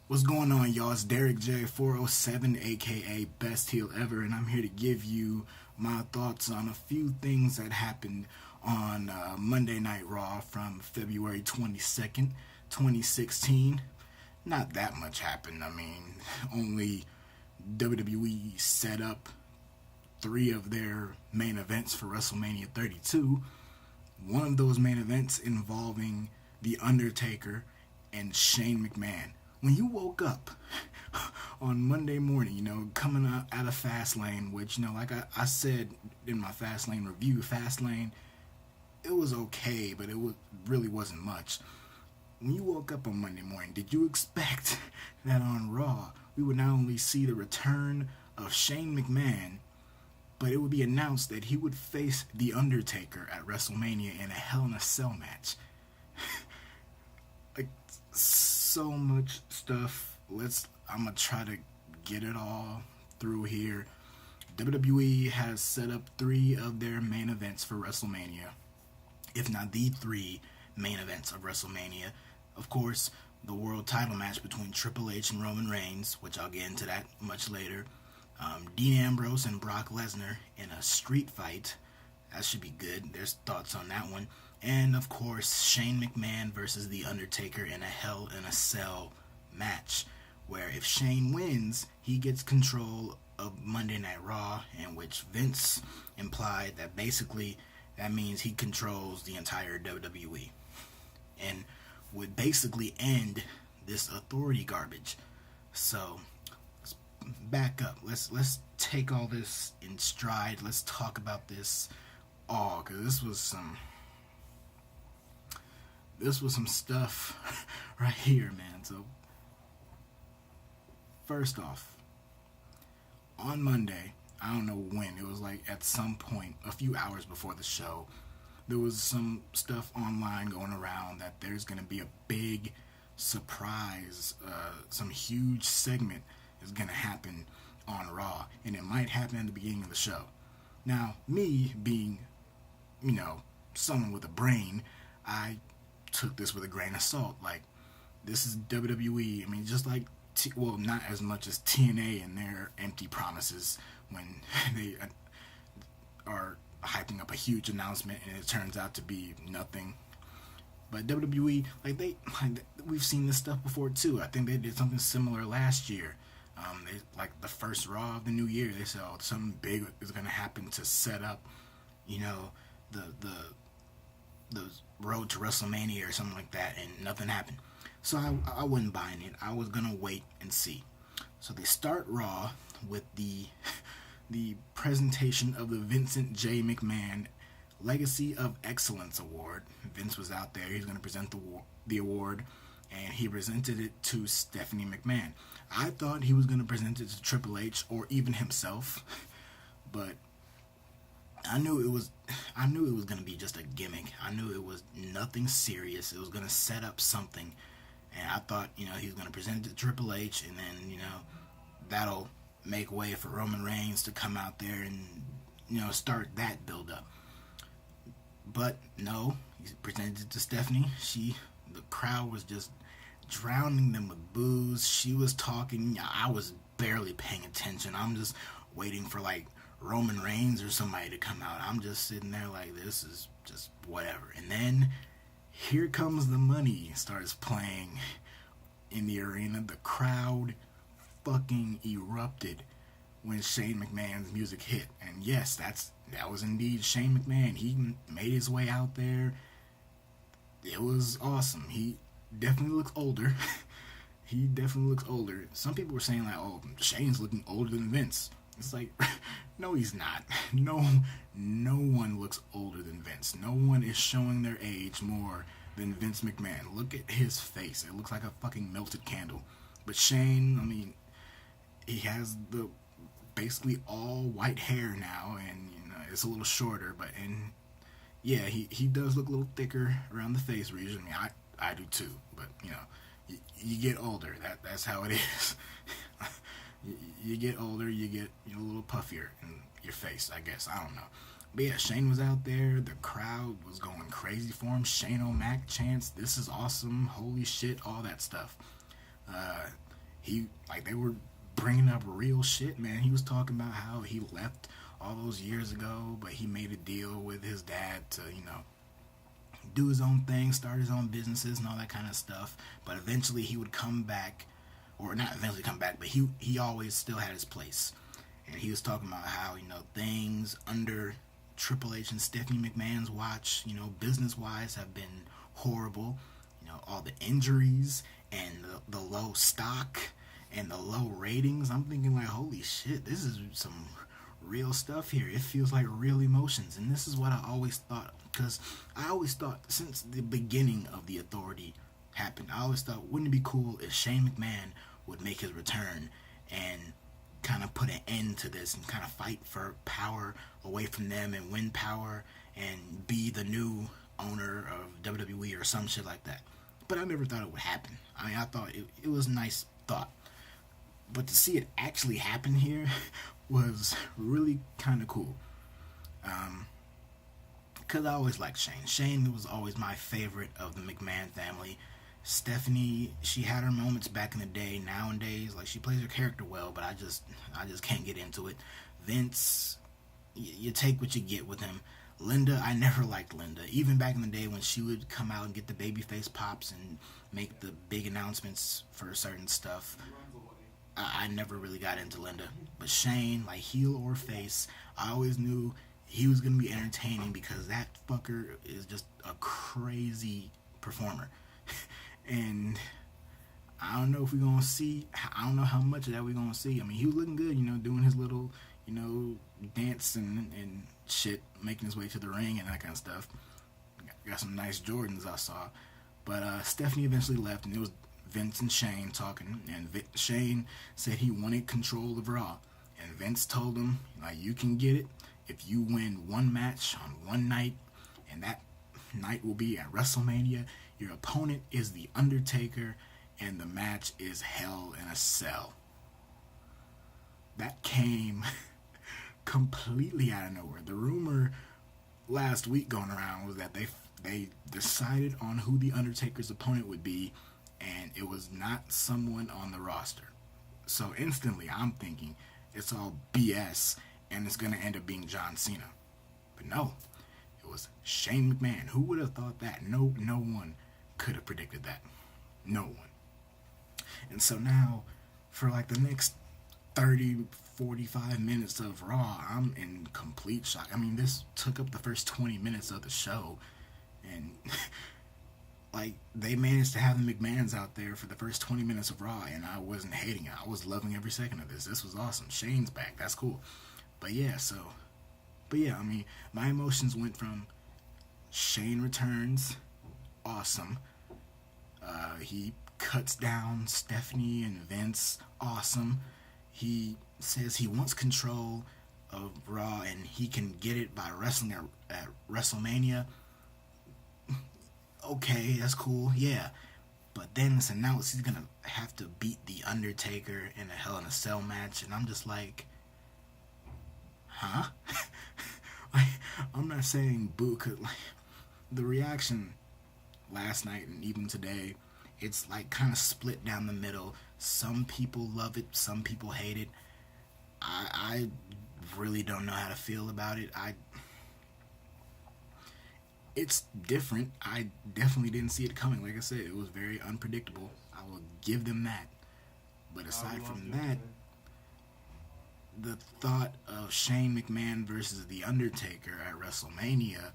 What's going on, y'all? It's Derek J407, aka Best Heel Ever, and I'm here to give you my thoughts on a few things that happened on Monday Night Raw from February 22nd, 2016. Not that much happened. I mean, only WWE set up three of their main events for WrestleMania 32. One of those main events involving The Undertaker and Shane McMahon. When you woke up on Monday morning, coming out of Fastlane, which, like I said in my Fastlane review, Fastlane, it was okay, but really wasn't much. When you woke up on Monday morning, did you expect that on Raw we would not only see the return of Shane McMahon, but it would be announced that he would face The Undertaker at WrestleMania in a Hell in a Cell match? Like, so much stuff. I'm gonna try to get it all through here. WWE has set up three of their main events for WrestleMania, if not the three main events of WrestleMania. Of course, the world title match between Triple H and Roman Reigns, which I'll get into that much later. Dean Ambrose and Brock Lesnar in a street fight. That should be good. There's thoughts on that one. And, of course, Shane McMahon versus The Undertaker in a Hell in a Cell match, where if Shane wins, he gets control of Monday Night Raw, in which Vince implied that basically that means he controls the entire WWE and would basically end this authority garbage. So, let's back up. Let's take all this in stride. Let's talk about this all, because this was some stuff right here, man. So, first off, on Monday, I don't know when, it was like at some point, a few hours before the show, there was some stuff online going around that there's going to be a big surprise, some huge segment is going to happen on Raw, and it might happen at the beginning of the show. Now, me being, someone with a brain, I took this with a grain of salt. Like, this is WWE. I mean, just like, not as much as TNA and their empty promises when they are hyping up a huge announcement and it turns out to be nothing. But WWE, we've seen this stuff before too. I think they did something similar last year. Like the first Raw of the new year, they said, "Oh, something big is going to happen to set up, the road to WrestleMania or something like that," and nothing happened. So I wasn't buying it. I was gonna wait and see. So they start Raw with the presentation of the Vincent J. McMahon Legacy of Excellence Award. Vince was out there. He's gonna present the award, and he presented it to Stephanie McMahon. I thought he was gonna present it to Triple H or even himself, but I knew it was gonna be just a gimmick. I knew it was nothing serious. It was gonna set up something, and I thought, he was gonna present it to Triple H, and then, that'll make way for Roman Reigns to come out there and, start that build up. But no, he presented it to Stephanie. The crowd was just drowning them with boos. She was talking. I was barely paying attention. I'm just waiting for Roman Reigns or somebody to come out. I'm just sitting there like, this is just whatever. And then Here Comes the Money starts playing in the arena. The crowd fucking erupted when Shane McMahon's music hit. And yes, that was indeed Shane McMahon. He made his way out there. It was awesome. He definitely looks older. He definitely looks older. Some people were saying oh, Shane's looking older than Vince. It's like, no, he's not. No one looks older than Vince. No one is showing their age more than Vince McMahon. Look at his face. It looks like a fucking melted candle. But Shane, I mean, he has the basically all white hair now, and it's a little shorter. And yeah, he does look a little thicker around the face region. I mean, I do too. But you get older. That's how it is. You get older, you get a little puffier in your face, I guess. I don't know. But yeah, Shane was out there. The crowd was going crazy for him. Shane O'Mac chants, "This is awesome. Holy shit," all that stuff. they were bringing up real shit, man. He was talking about how he left all those years ago, but he made a deal with his dad to, do his own thing, start his own businesses and all that kind of stuff. But eventually he would come back, or not eventually come back, but he always still had his place. And he was talking about how, things under Triple H and Stephanie McMahon's watch, business wise have been horrible. All the injuries and the low stock and the low ratings. I'm thinking like, holy shit, this is some real stuff here. It feels like real emotions. And this is what I always thought, because I always thought since the beginning of the Authority happened, I always thought, wouldn't it be cool if Shane McMahon would make his return and kind of put an end to this and kind of fight for power away from them and win power and be the new owner of WWE or some shit like that. But I never thought it would happen. I mean, I thought it was a nice thought. But to see it actually happen here was really kind of cool. Because I always liked Shane. Shane was always my favorite of the McMahon family. Stephanie, she had her moments back in the day. Nowadays, like, she plays her character well, but I just can't get into it. Vince, you take what you get with him. Linda, I never liked Linda. Even back in the day when she would come out and get the babyface pops and make the big announcements for certain stuff, I never really got into Linda. But Shane, like, heel or face, I always knew he was going to be entertaining because that fucker is just a crazy performer. And I don't know if we're going to see, I don't know how much of that we're going to see. I mean, he was looking good, doing his little, dance and shit, making his way to the ring and that kind of stuff. Got some nice Jordans I saw. But Stephanie eventually left, and it was Vince and Shane talking. And Shane said he wanted control of Raw. And Vince told him, like, you can get it if you win one match on one night, and that night will be at WrestleMania. Your opponent is The Undertaker, and the match is Hell in a Cell. That came completely out of nowhere. The rumor last week going around was that they decided on who The Undertaker's opponent would be, and it was not someone on the roster. So instantly I'm thinking it's all BS, and it's going to end up being John Cena. But no, it was Shane McMahon. Who would have thought that? No one could have predicted that. No one. And so now, for like the next 30-45 minutes of Raw, I'm in complete shock. I mean, this took up the first 20 minutes of the show, and like, they managed to have the McMahons out there for the first 20 minutes of Raw, and I wasn't hating it. I was loving every second of this. This was awesome. Shane's back. That's cool. But yeah, I mean, my emotions went from Shane returns, awesome. He cuts down Stephanie and Vince, awesome. He says he wants control of Raw and he can get it by wrestling at WrestleMania. Okay, that's cool, yeah. But then it's announced he's gonna have to beat The Undertaker in a Hell in a Cell match, and I'm just like, huh? I'm not saying boo, cause like, the reaction last night and even today, it's like kind of split down the middle. Some people love it, some people hate it. I really don't know how to feel about it. It's different. I definitely didn't see it coming. Like I said, it was very unpredictable. I will give them that. But aside from that, the thought of Shane McMahon versus The Undertaker at WrestleMania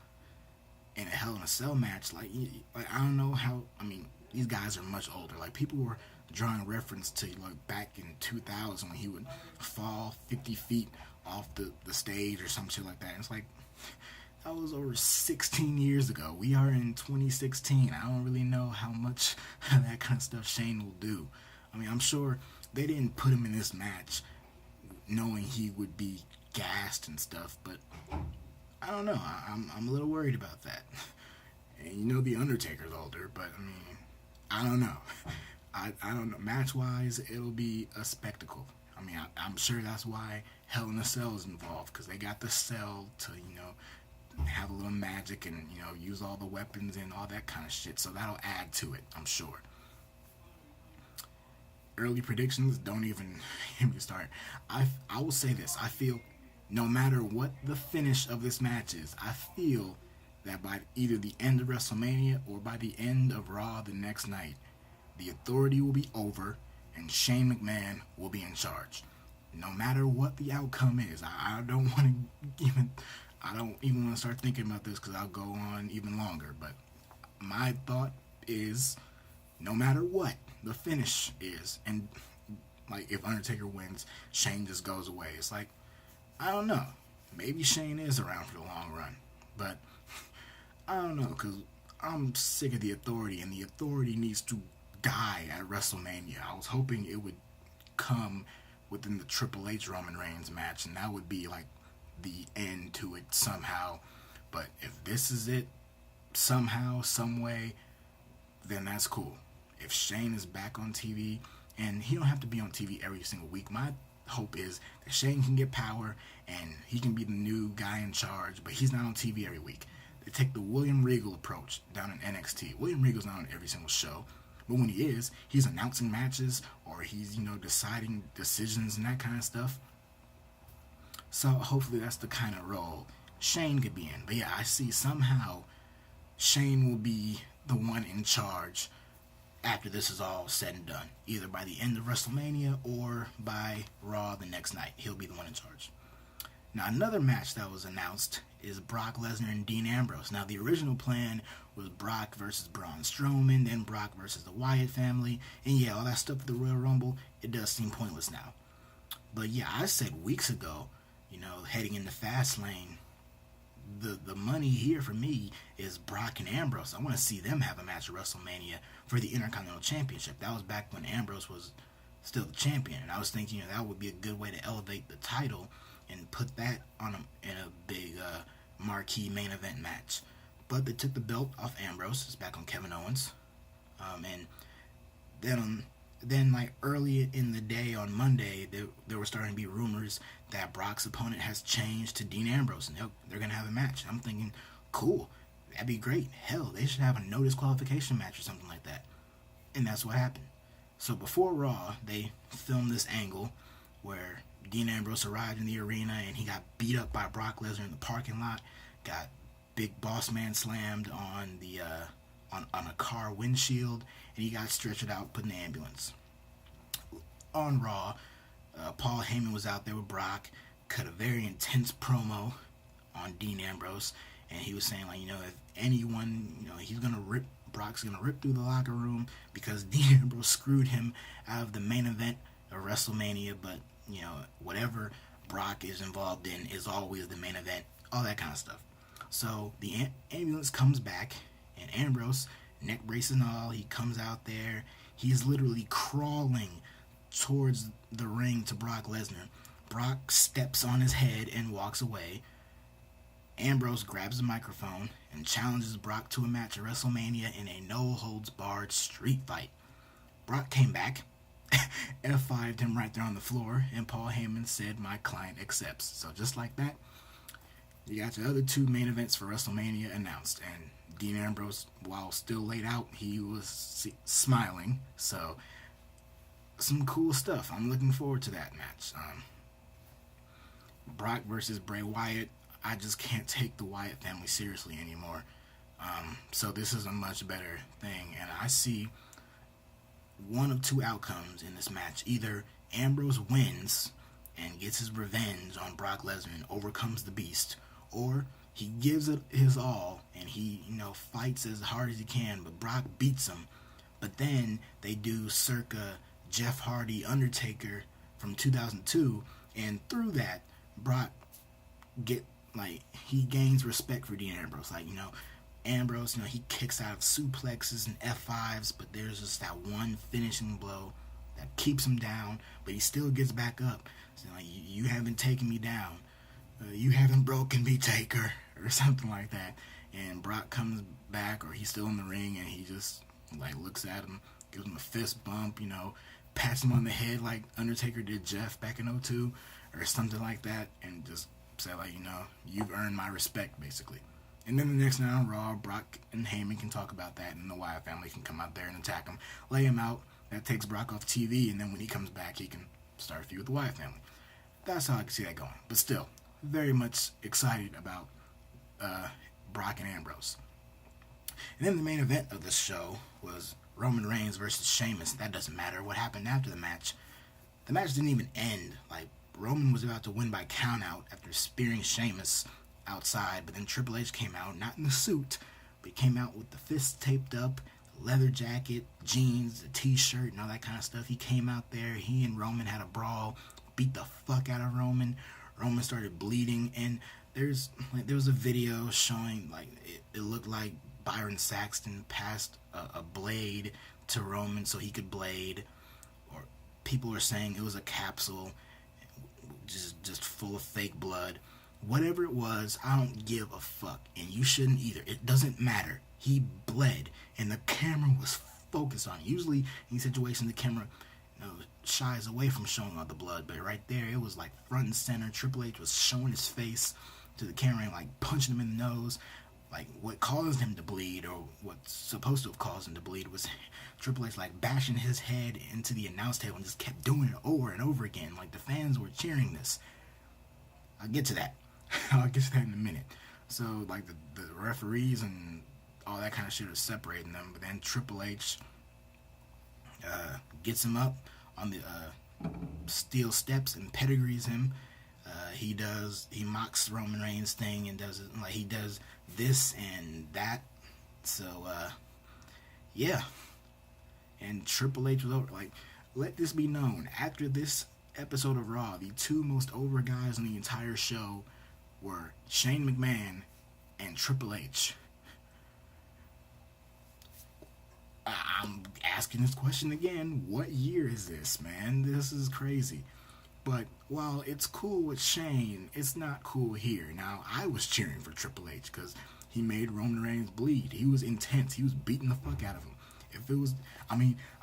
in a Hell in a Cell match, like I don't know how, I mean, these guys are much older. Like, people were drawing reference to, like, back in 2000 when he would fall 50 feet off the stage or some shit like that. And it's like, that was over 16 years ago. We are in 2016. I don't really know how much of that kind of stuff Shane will do. I mean, I'm sure they didn't put him in this match knowing he would be gassed and stuff, but I don't know. I'm a little worried about that. And The Undertaker's older, but I mean, I don't know. I don't know. Match-wise, it'll be a spectacle. I mean, I'm sure that's why Hell in a Cell is involved, because they got the cell to, have a little magic and, use all the weapons and all that kind of shit. So that'll add to it, I'm sure. early predictions, don't even get me start. I will say this. I feel no matter what the finish of this match is, I feel that by either the end of WrestleMania or by the end of Raw the next night, the authority will be over and Shane McMahon will be in charge. No matter what the outcome is, I don't want to even I don't even want to start thinking about this because I'll go on even longer. But my thought is, no matter what the finish is, and like if Undertaker wins, Shane just goes away. It's like, I don't know. Maybe Shane is around for the long run, but I don't know because I'm sick of the authority, and the authority needs to die at WrestleMania. I was hoping it would come within the Triple H Roman Reigns match, and that would be like the end to it somehow. But if this is it somehow, some way, then that's cool. If Shane is back on TV, and he don't have to be on TV every single week, my hope is that Shane can get power and he can be the new guy in charge, but he's not on TV every week. They take the William Regal approach down in NXT. William Regal's not on every single show, but when he is, he's announcing matches or he's, deciding decisions and that kind of stuff. So hopefully that's the kind of role Shane could be in. But yeah, I see somehow Shane will be the one in charge after this is all said and done. Either by the end of WrestleMania or by Raw the next night. He'll be the one in charge. Now, another match that was announced is Brock Lesnar and Dean Ambrose. Now, the original plan was Brock versus Braun Strowman, then Brock versus the Wyatt family. And yeah, all that stuff with the Royal Rumble, it does seem pointless now. But yeah, I said weeks ago, heading into Fastlane, the money here for me is Brock and Ambrose. I want to see them have a match at WrestleMania for the Intercontinental Championship. That was back when Ambrose was still the champion, and I was thinking that would be a good way to elevate the title and put that in a big marquee main event match. But they took the belt off Ambrose. It's back on Kevin Owens, and then like early in the day on Monday, there were starting to be rumors that Brock's opponent has changed to Dean Ambrose, and they're going to have a match. I'm thinking, cool, that'd be great. Hell, they should have a no disqualification match or something like that. And that's what happened. So before Raw, they filmed this angle where Dean Ambrose arrived in the arena and he got beat up by Brock Lesnar in the parking lot, got Big Boss Man slammed on the on a car windshield, and he got stretchered out, put in the ambulance. On Raw, Paul Heyman was out there with Brock, cut a very intense promo on Dean Ambrose, and he was saying, like, if anyone, Brock's gonna rip through the locker room because Dean Ambrose screwed him out of the main event of WrestleMania, but, whatever Brock is involved in is always the main event, all that kind of stuff. So the ambulance comes back, and Ambrose, neck brace and all, he comes out there, he's literally crawling towards the ring to Brock Lesnar. Brock steps on his head and walks away. Ambrose grabs the microphone and challenges Brock to a match at WrestleMania in a no-holds-barred street fight. Brock came back, F5'd him right there on the floor, and Paul Heyman said, "My client accepts." So just like that, you got your other two main events for WrestleMania announced, and Dean Ambrose, while still laid out, he was smiling. So some cool stuff. I'm looking forward to that match. Brock versus Bray Wyatt. I just can't take the Wyatt family seriously anymore. So this is a much better thing. And I see one of two outcomes in this match. Either Ambrose wins and gets his revenge on Brock Lesnar and overcomes the Beast, or he gives it his all and he, fights as hard as he can, but Brock beats him. But then they do circa Jeff Hardy Undertaker from 2002, and through that, Brock he gains respect for Dean Ambrose. Ambrose, he kicks out of suplexes and F5s, but there's just that one finishing blow that keeps him down, but he still gets back up. So, you haven't taken me down. You haven't broken me, Taker, or something like that. And Brock comes back, or he's still in the ring, and he just, looks at him, gives him a fist bump, pats him on the head like Undertaker did Jeff back in '02, or something like that, and just say, you've earned my respect, basically. And then the next night on Raw, Brock and Heyman can talk about that, and the Wyatt family can come out there and attack him, lay him out, that takes Brock off TV, and then when he comes back, he can start a feud with the Wyatt family. That's how I can see that going. But still, very much excited about Brock and Ambrose. And then the main event of this show was Roman Reigns versus Sheamus. That doesn't matter what happened after the match. The match didn't even end. Like, Roman was about to win by countout after spearing Sheamus outside, but then Triple H came out, not in the suit, but he came out with the fists taped up, leather jacket, jeans, a t-shirt, and all that kind of stuff. He came out there, he and Roman had a brawl, beat the fuck out of Roman. Roman started bleeding, and there was a video showing, like, it looked like Byron Saxton passed a blade to Roman so he could blade, or people are saying it was a capsule just full of fake blood. Whatever it was, I don't give a fuck, and you shouldn't either. It doesn't matter. He bled, and the camera was focused on it. Usually in these situations, the camera shies away from showing all the blood, but right there, it was like front and center. Triple H was showing his face to the camera and like punching him in the nose. Like, what caused him to bleed, or what's supposed to have caused him to bleed, was Triple H like bashing his head into the announce table and just kept doing it over and over again. Like, the fans were cheering this. I'll get to that. I'll get to that in a minute. So, like, the referees and all that kind of shit are separating them, but then Triple H gets him up on the steel steps and pedigrees him. He mocks Roman Reigns' thing and does it, like, he does this and that. So, yeah. And Triple H was over. Like, let this be known. After this episode of Raw, the two most over guys on the entire show were Shane McMahon and Triple H. I'm asking this question again. What year is this, man? This is crazy. But while it's cool with Shane, it's not cool here. Now, I was cheering for Triple H because he made Roman Reigns bleed. He was intense. He was beating the fuck out of him.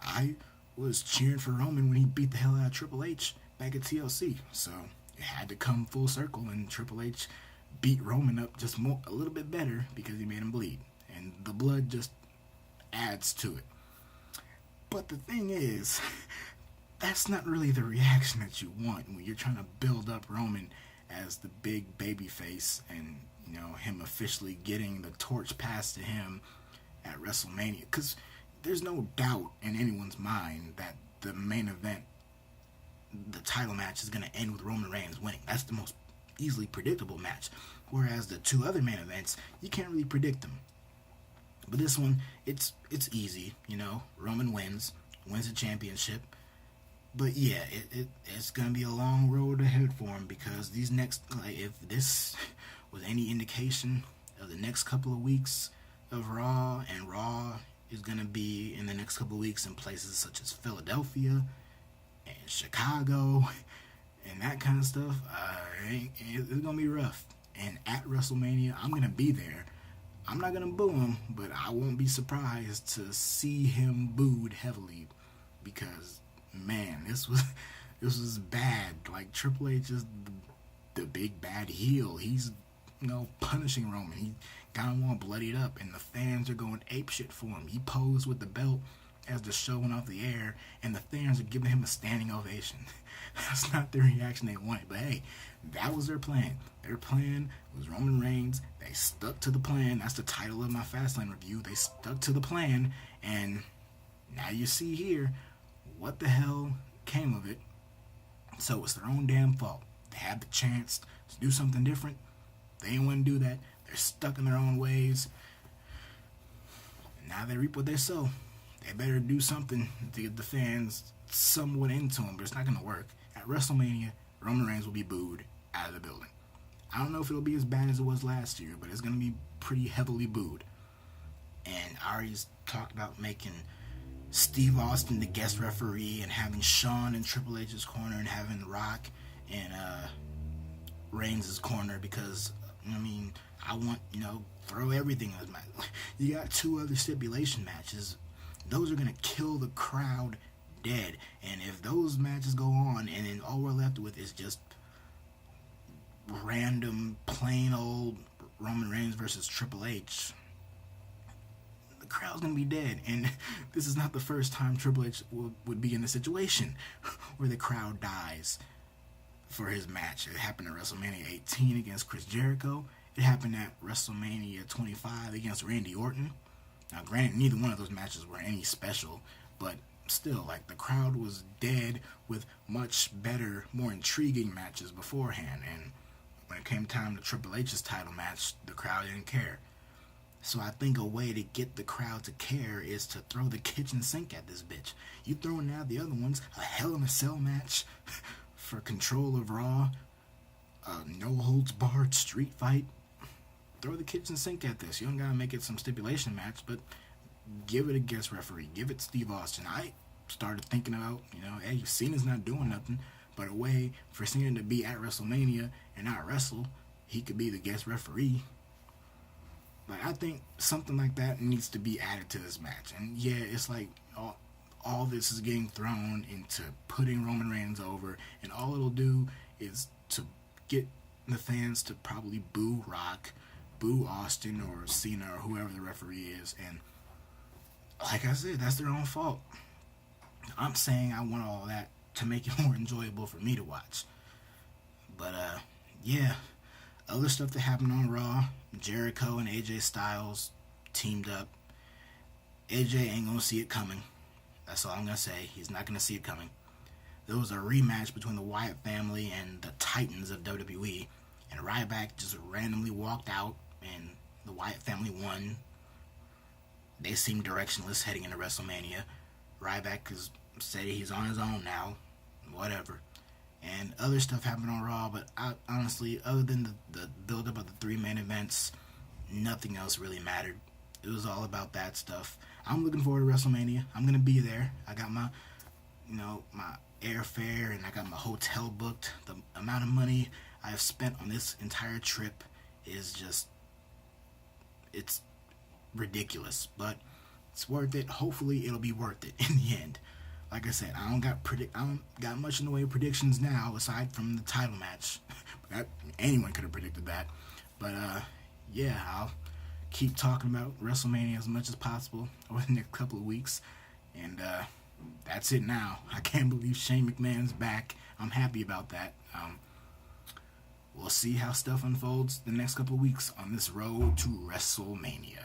I was cheering for Roman when he beat the hell out of Triple H back at TLC. So it had to come full circle, and Triple H beat Roman up just a little bit better because he made him bleed. And the blood just adds to it. But the thing is, that's not really the reaction that you want when you're trying to build up Roman as the big baby face, and him officially getting the torch passed to him at WrestleMania. Because there's no doubt in anyone's mind that the main event, the title match, is going to end with Roman Reigns winning. That's the most easily predictable match. Whereas the two other main events, you can't really predict them. But this one, it's easy. Roman wins the championship. But yeah, it's going to be a long road ahead for him, because these next, if this was any indication of the next couple of weeks of Raw, and Raw is going to be in the next couple of weeks in places such as Philadelphia and Chicago and that kind of stuff, it's going to be rough. And at WrestleMania, I'm going to be there. I'm not going to boo him, but I won't be surprised to see him booed heavily, because man, this was bad. Like, Triple H is the big bad heel. He's punishing Roman. He got him all bloodied up, and the fans are going apeshit for him. He posed with the belt as the show went off the air, and the fans are giving him a standing ovation. That's not the reaction they wanted, but hey, that was their plan. Their plan was Roman Reigns. They stuck to the plan. That's the title of my Fastlane review. They stuck to the plan, and now you see here what the hell came of it. So it's their own damn fault. They had the chance to do something different. They didn't want to do that. They're stuck in their own ways. Now they reap what they sow. They better do something to get the fans somewhat into them, but it's not going to work. At WrestleMania, Roman Reigns will be booed out of the building. I don't know if it'll be as bad as it was last year, but it's going to be pretty heavily booed. And I already talked about making Steve Austin the guest referee, and having Shawn in Triple H's corner, and having Rock in Reigns' corner, because I want, throw everything in his match. You got two other stipulation matches. Those are going to kill the crowd dead. And if those matches go on, and then all we're left with is just random, plain old Roman Reigns versus Triple H, the crowd's gonna be dead. And this is not the first time Triple H would be in a situation where the crowd dies for his match. It happened at WrestleMania 18 against Chris Jericho. It happened at WrestleMania 25 against Randy Orton. Now, granted, neither one of those matches were any special, but still, like, the crowd was dead with much better, more intriguing matches beforehand. And when it came time to Triple H's title match, the crowd didn't care. So I think a way to get the crowd to care is to throw the kitchen sink at this bitch. You throwing out the other ones, a Hell in a Cell match for control of Raw, a no holds barred street fight. Throw the kitchen sink at this. You don't gotta make it some stipulation match, but give it a guest referee. Give it Steve Austin. I started thinking about, hey, Cena's not doing nothing, but a way for Cena to be at WrestleMania and not wrestle, he could be the guest referee. Like, I think something like that needs to be added to this match. And yeah, it's like all this is getting thrown into putting Roman Reigns over, and all it'll do is to get the fans to probably boo Rock, boo Austin or Cena or whoever the referee is. And like I said, that's their own fault. I'm saying I want all that to make it more enjoyable for me to watch. But yeah, other stuff that happened on Raw, Jericho and AJ Styles teamed up. AJ ain't gonna see it coming. That's all I'm gonna say. He's not gonna see it coming. There was a rematch between the Wyatt family and the Titans of WWE, and Ryback just randomly walked out, and the Wyatt family won. They seem directionless heading into WrestleMania. Ryback has said he's on his own now. Whatever. And other stuff happened on Raw, but honestly, other than the build-up of the three main events, nothing else really mattered. It was all about that stuff. I'm looking forward to WrestleMania. I'm going to be there. I got my, my airfare, and I got my hotel booked. The amount of money I have spent on this entire trip is just, it's ridiculous, but it's worth it. Hopefully it'll be worth it in the end. Like I said, I don't got much in the way of predictions now aside from the title match. Anyone could have predicted that. But yeah, I'll keep talking about WrestleMania as much as possible over the next couple of weeks. And that's it now. I can't believe Shane McMahon's back. I'm happy about that. We'll see how stuff unfolds the next couple of weeks on this road to WrestleMania.